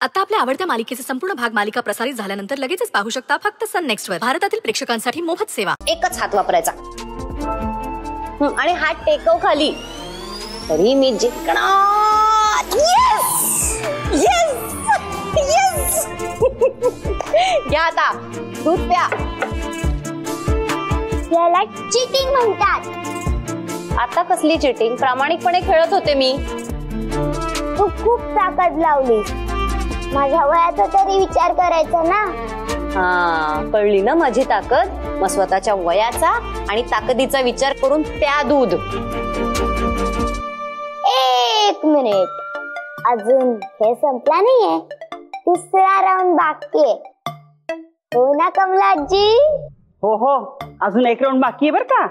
आता आपल्या आवडत्या मालिकेचे संपूर्ण भाग मालिका प्रसारित झाल्यानंतर लगेचच पाहू शकता फक्त सन नेक्स्ट वर। भारतातील प्रेक्षकांसाठी मोफत सेवा। एकच हात वापरायचा आणि हात टेकव खाली, तरी मी जिंकणार। Yes yes yes. घ्या आता दूध प्या। याला चीटिंग म्हणतात। आता कसली चीटिंग? प्रामाणिकपणे खेळत होते मी। तू खूप ताकद लावली, माझ्या वयाचा तरी विचार करायचा ना। हा, कळली ना माझी ताकद? मग स्वतःच्या वयाचा आणि ताकदीचा विचार करून प्या दूध। एक मिनिट, अजून हे संपला नाहीये, तिसरा राऊंड बाकी आहे, हो ना कमलाजी? हो हो, अजून एक राऊंड बाकी आहे बर का।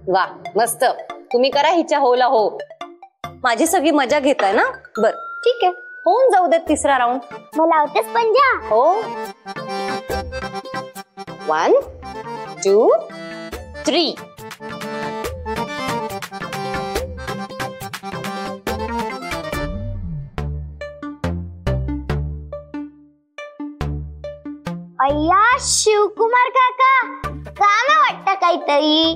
वा मस्त, तुम्ही करा हिच्या होला हो। माझी सगळी मजा घेताय ना? बर ठीक आहे, होऊन जाऊ देत तिसरा राऊंड। मला होतेच पंजा। हो, 1 2 3। अय्या शिवकुमार काका, काम वाटतं काहीतरी।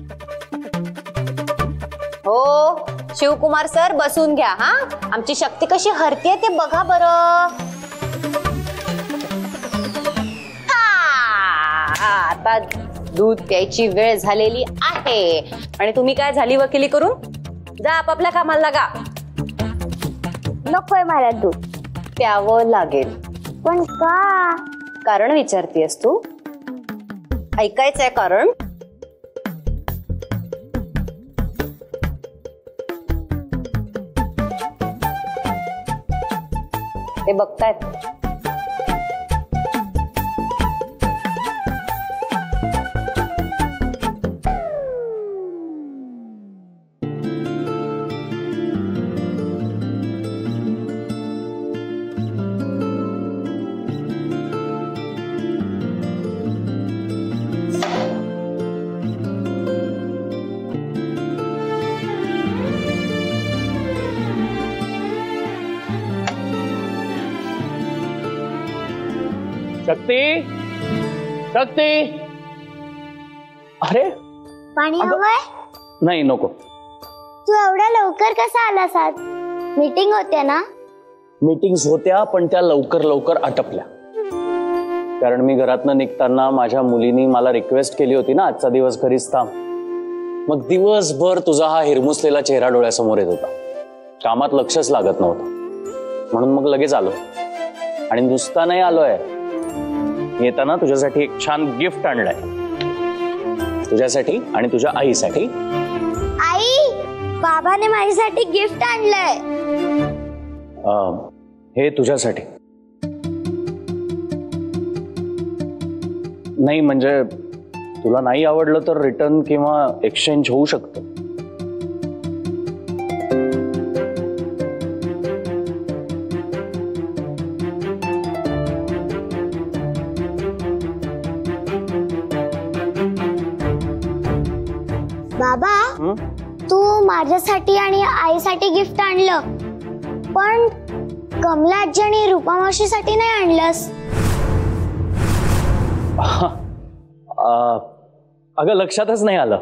हो शिवकुमार सर, बसून घ्या। हा, आमची शक्ती कशी हरतीये ते बघा बरं। आता दूध प्यायची वेळ झालेली आहे आणि तुम्ही काय झाली वकिली करून? जा आपापल्या कामाला लागा। नकोय मला दूध। प्यावं लागेल। पण का? कारण विचारतीयस तू? ऐकायचंय कारण? ते बघतायत। शक्ती, शक्ती, अरे पाणी हवंय? नाही नको। तू एवढ्या लवकर कसा आलास आज? मीटिंग होते ना? मीटिंग्स होत्या, पण त्या लवकर लवकर आटपल्या, कारण मी घरातनं निघताना माझ्या मुलीनी मला रिक्वेस्ट केली होती ना, आजचा दिवस घरीच थांब। मग दिवसभर तुझा हा हिरमुसलेला चेहरा डोळ्यासमोर येत होता, कामात लक्षच लागत नव्हतं, म्हणून मग लगेच आलो। आणि नुसता नाही आलोय, येताना तुझ्यासाठी एक छान गिफ्ट आणलंय, तुझ्यासाठी आणि तुझ्या आईसाठी। आई, बाबाने माझ्यासाठी गिफ्ट आणलंय। हे तुझ्यासाठी नाही, म्हणजे तुला नाही आवडलं तर रिटर्न किंवा एक्सचेंज होऊ शकतं। बाबा, तू माझ्यासाठी आणि आईसाठी गिफ्ट आणलं, पण कमला आजी आणि रूपा मावशीसाठी नाही आणलंस? अगं लक्षातच नाही आलं।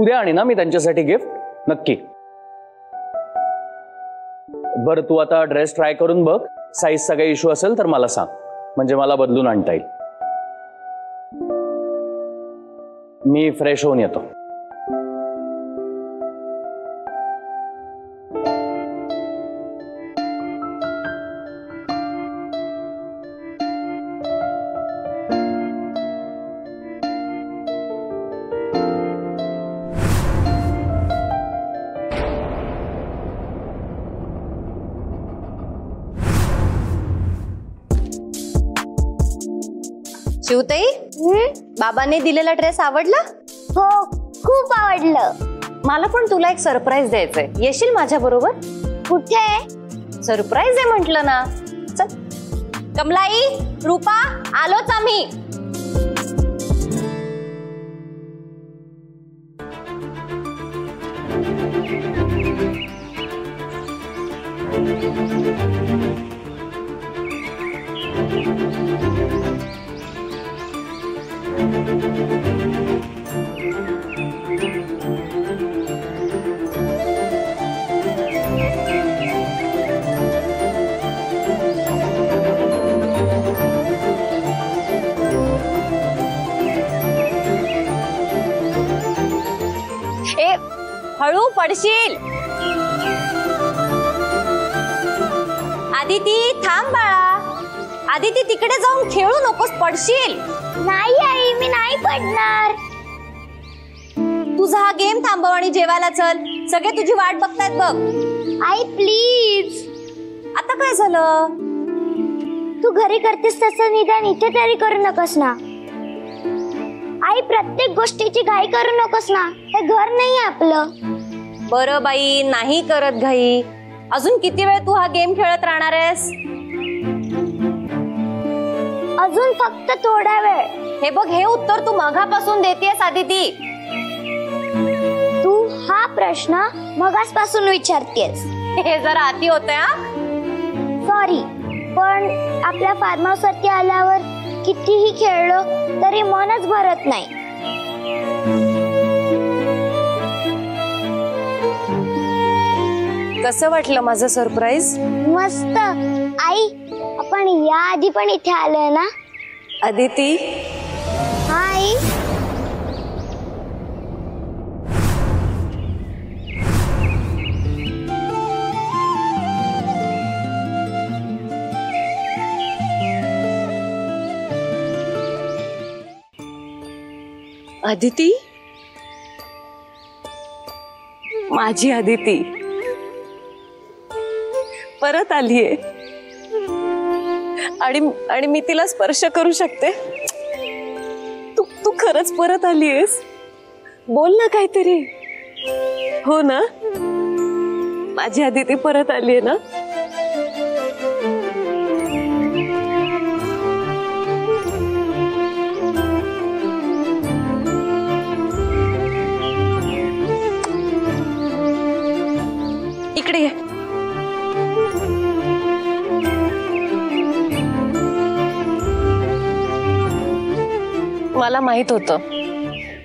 उद्या आणि ना मी त्यांच्यासाठी गिफ्ट नक्की। बरं, तू आता ड्रेस ट्राय करून बघ, साईजचा काही इश्यू असेल तर मला सांग, म्हणजे मला बदलून आणता येईल। मी फ्रेश होऊन येतो। शिवताई, बाबांनी दिलेला ड्रेस आवडला? हो, खूप आवडलं। मला पण तुला एक सरप्राईज द्यायचंय, येशील माझ्या बरोबर? कुठे? सरप्राईज आहे म्हटलं ना, चल। कमलाई, रूपा, आलोच आम्ही। Thank you. पडशील. आदिती थांब बाळा. आदिती तिकडे जाऊन खेळू नकोस, पडशील. नाही आई, मी नाही पडणार. तुझा हा गेम थांबव आणि जेवायला चल. सगळे तुझी वाट बघतायत बघ. आई प्लीज. आता काय झालं? तू घरी करतेस तसं निदान इथे तरी करू नकोस ना. आई प्रत्येक गोष्टीची घाई करू नकोस ना. हे घर नाही आपलं. बरं बाई, नाही करत घाई. अजून किती वेळ तू हा गेम खेळत राहणार आहेस? अजून फक्त थोडा वेळ. हे बघ, हे उत्तर तू मघापासून देतेस आदिती. तू हा प्रश्न मगासपासून विचारतेस. हे जरा अति होतंय हा. सॉरी, पण आपल्या फार्म हाऊस वरती आल्यावर कितीही खेळलो तरी मनच भरत नाही. कसं वाटलं माझं सरप्राईज? मस्त. आई, आपण या आधी पण इथे आलोय ना? अदिती, आई. अदिती, माझी अदिती परत आलीये. आणि मी तिला स्पर्श करू शकते. तू खरंच परत आलीयेस. बोल ना काहीतरी. हो ना, माझी अदिती परत आलीये ना. इकडे ये. मला माहित होतं,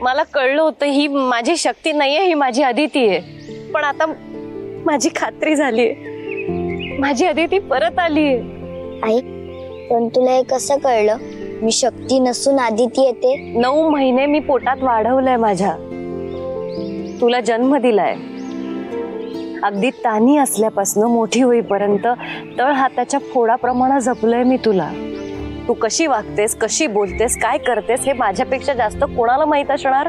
मला कळलं होतं ही माझी शक्ती नाहीये, ही माझी अदिती आहे. पण आता माझी खात्री झालीये, माझी अदिती परत आलीये. आई, पण तुला हे कसं कळलं? मी शक्ती नसून आदिती येते. 9 महिने मी पोटात वाढवलंय माझ्या. तुला जन्म दिलाय. अगदी तानी असल्यापासून मोठी होईपर्यंत तळ हाताच्या फोडाप्रमाणे जपलंय मी तुला. तू कशी वागतेस, कशी बोलतेस, काय करतेस हे माझ्यापेक्षा जास्त कोणाला माहित असणार?